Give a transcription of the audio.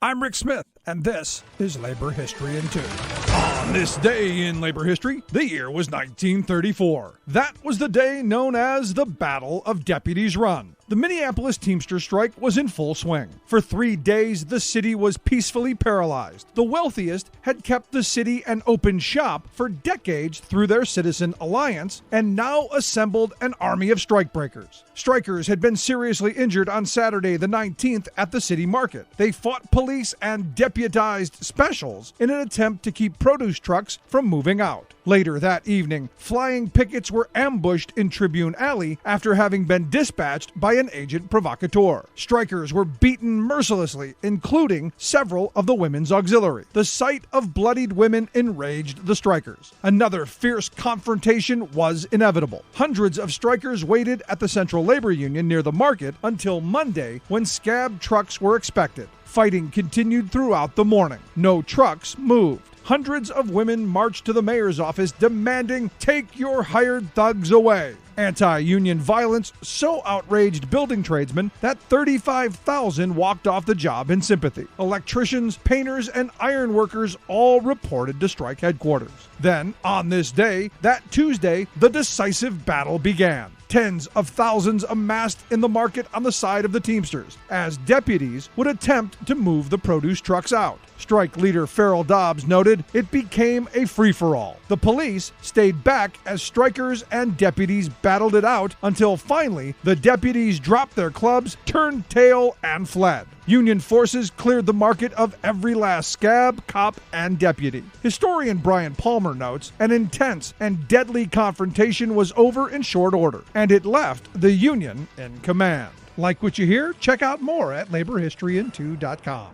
I'm Rick Smith, and this is Labor History in 2. On this day in labor history, the year was 1934. That was the day known as the Battle of Deputies Run. The Minneapolis Teamsters strike was in full swing. For 3 days, the city was peacefully paralyzed. The wealthiest had kept the city an open shop for decades through their Citizen Alliance and now assembled an army of strikebreakers. Strikers had been seriously injured on Saturday the 19th at the city market. They fought police and deputized specials in an attempt to keep produce trucks from moving out. Later that evening, flying pickets were ambushed in Tribune Alley after having been dispatched by an agent provocateur. Strikers were beaten mercilessly, including several of the women's auxiliary. The sight of bloodied women enraged the strikers. Another fierce confrontation was inevitable. Hundreds of strikers waited at the Central Labor Union near the market until Monday, when scab trucks were expected. Fighting continued throughout the morning. No trucks moved. Hundreds of women marched to the mayor's office demanding, "Take your hired thugs away." Anti-union violence so outraged building tradesmen that 35,000 walked off the job in sympathy. Electricians, painters, and iron workers all reported to strike headquarters. Then, on this day, that Tuesday, the decisive battle began. Tens of thousands amassed in the market on the side of the Teamsters, as deputies would attempt to move the produce trucks out. Strike leader Farrell Dobbs noted it became a free-for-all. The police stayed back as strikers and deputies battled it out until finally the deputies dropped their clubs, turned tail, and fled. Union forces cleared the market of every last scab, cop, and deputy. Historian Brian Palmer notes an intense and deadly confrontation was over in short order, and it left the Union in command. Like what you hear? Check out more at laborhistoryin2.com.